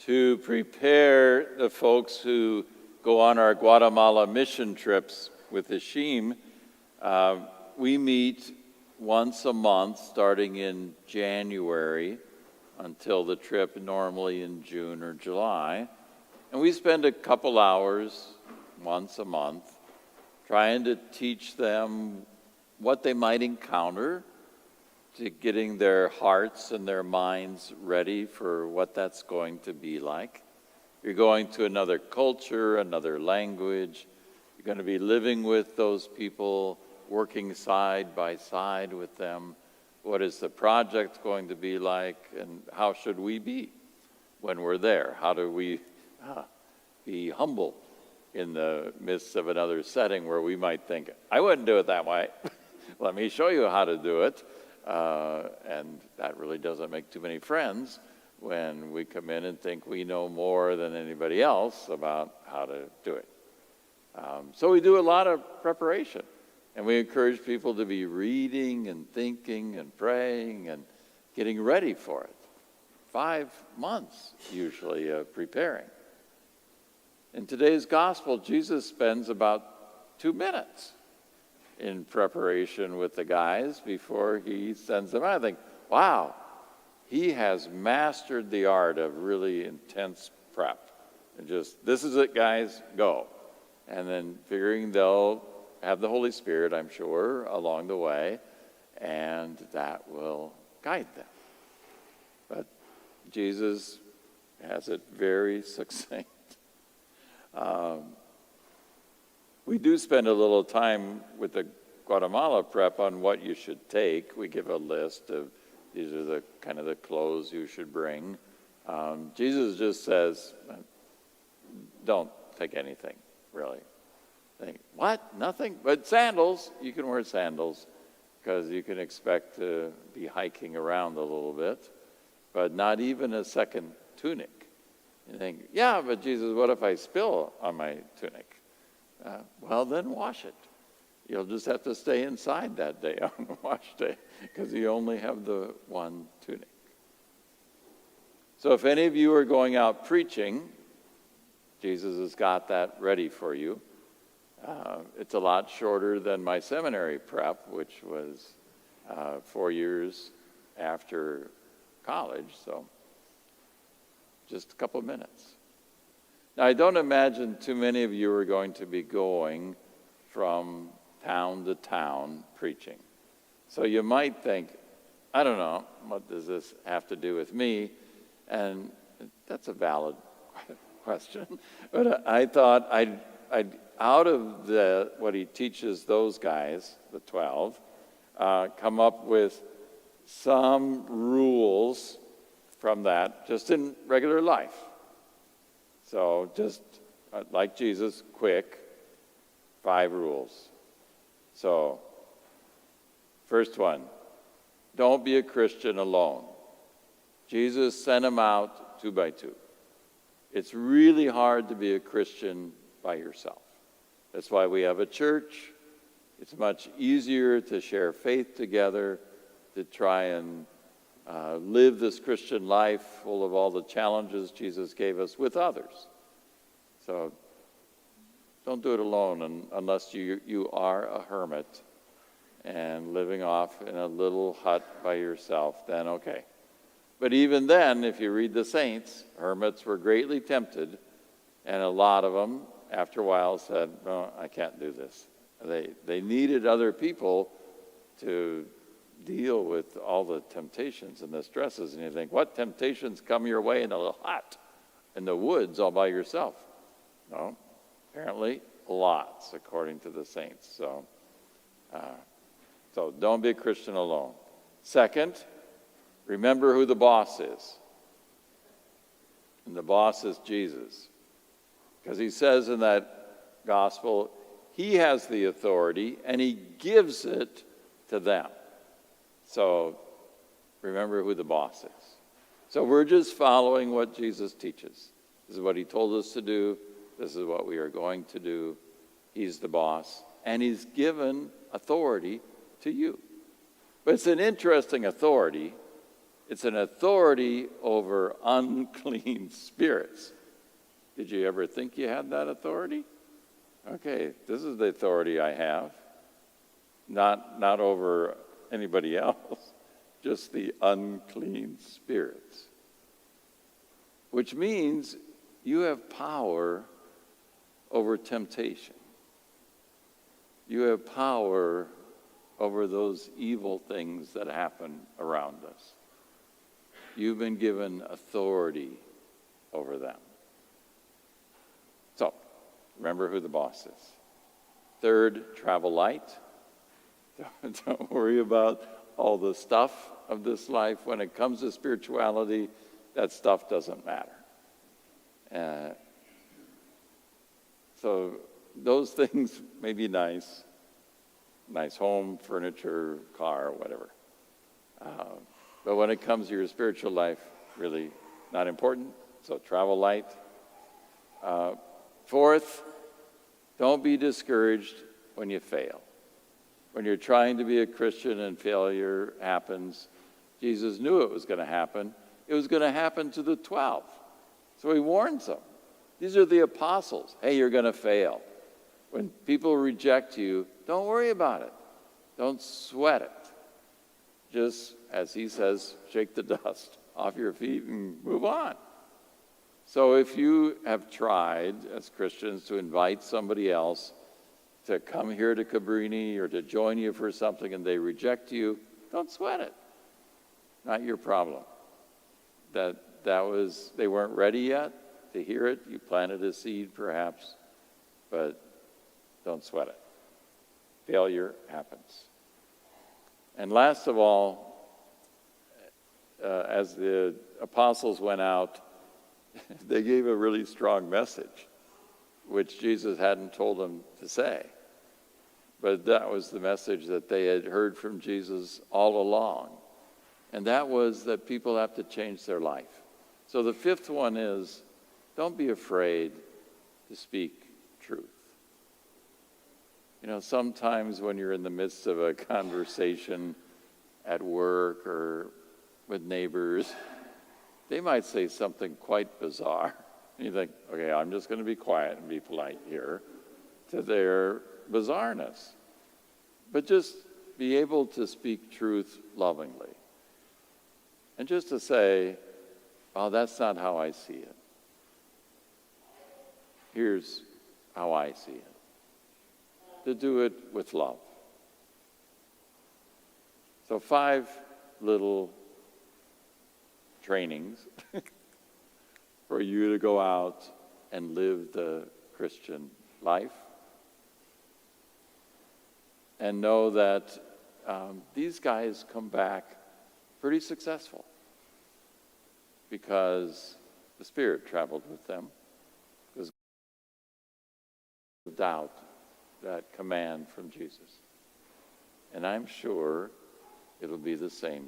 To prepare the folks who go on our Guatemala mission trips with Hashim, we meet once a month starting in January until the trip, normally in June or July. And we spend a couple hours once a month trying to teach them what they might encounter, to getting their hearts and their minds ready for what that's going to be like. You're going to another culture, another language. You're going to be living with those people, working side by side with them. What is the project going to be like, and how should we be when we're there? How do we be humble in the midst of another setting where we might think, I wouldn't do it that way. Let me show you how to do it. And that really doesn't make too many friends when we come in and think we know more than anybody else about how to do it. So we do a lot of preparation, and we encourage people to be reading and thinking and praying and getting ready for it. 5 months usually of preparing. In today's gospel, Jesus spends about 2 minutes in preparation with the guys before he sends them out. I think, wow, he has mastered the art of really intense prep. And just, this is it, guys, go. And then figuring they'll have the Holy Spirit, I'm sure, along the way, and that will guide them. But Jesus has it very succinct. We do spend a little time with the Guatemala prep on what you should take. We give a list of these are the kind of the clothes you should bring. Jesus just says, don't take anything, really. Think, what? Nothing? But sandals, you can wear sandals because you can expect to be hiking around a little bit, but not even a second tunic. You think, yeah, but Jesus, what if I spill on my tunic? Well, then wash it. You'll just have to stay inside that day on wash day because you only have the one tunic. So if any of you are going out preaching, Jesus has got that ready for you. It's a lot shorter than my seminary prep, which was 4 years after college, so just a couple of minutes. Now, I don't imagine too many of you are going to be going from town to town preaching. So you might think, I don't know, what does this have to do with me? And that's a valid question. But I thought I'd out of what he teaches those guys, the 12, come up with some rules from that just in regular life. So just like Jesus, quick, 5 rules. So, first one, don't be a Christian alone. Jesus sent them out 2 by 2. It's really hard to be a Christian by yourself. That's why we have a church. It's much easier to share faith together, to try and live this Christian life full of all the challenges Jesus gave us with others. So don't do it alone unless you are a hermit and living off in a little hut by yourself, then okay. But even then, if you read the saints, hermits were greatly tempted, and a lot of them, after a while, said, no, I can't do this. They needed other people to deal with all the temptations and the stresses. And you think, what temptations come your way in a little hut in the woods all by yourself? No, apparently lots, according to the saints. So don't be a Christian alone. Second, remember who the boss is. And the boss is Jesus. Because he says in that gospel, he has the authority and he gives it to them. So remember who the boss is. So we're just following what Jesus teaches. This is what he told us to do. This is what we are going to do. He's the boss. And he's given authority to you. But it's an interesting authority It's an authority over unclean spirits. Did you ever think you had that authority? Okay, this is the authority I have. Not over anybody else, just the unclean spirits. Which means you have power over temptation. You have power over those evil things that happen around us. You've been given authority over them. So, remember who the boss is. Third, travel light. Don't worry about all the stuff of this life. When it comes to spirituality, that stuff doesn't matter. So those things may be nice home, furniture, car, whatever. But when it comes to your spiritual life, really not important. So travel light. Fourth, don't be discouraged when you fail. When you're trying to be a Christian and failure happens, Jesus knew it was going to happen. It was going to happen to the 12. So he warns them. These are the apostles. Hey, you're going to fail. When people reject you, don't worry about it. Don't sweat it. Just, as he says, shake the dust off your feet and move on. So if you have tried, as Christians, to invite somebody else to come here to Cabrini or to join you for something and they reject you, don't sweat it. Not your problem. They weren't ready yet to hear it. You planted a seed perhaps, but don't sweat it. Failure happens. And last of all, as the apostles went out, they gave a really strong message, which Jesus hadn't told them to say. But that was the message that they had heard from Jesus all along. And that was that people have to change their life. So the fifth one is, don't be afraid to speak truth. You know, sometimes when you're in the midst of a conversation at work or with neighbors, they might say something quite bizarre. And you think, okay, I'm just going to be quiet and be polite here to their bizarreness. But just be able to speak truth lovingly. And just to say, oh, that's not how I see it. Here's how I see it. To do it with love. So 5 little trainings for you to go out and live the Christian life. And know that these guys come back pretty successful because the Spirit traveled with them. Because doubt that command from Jesus. And I'm sure it'll be the same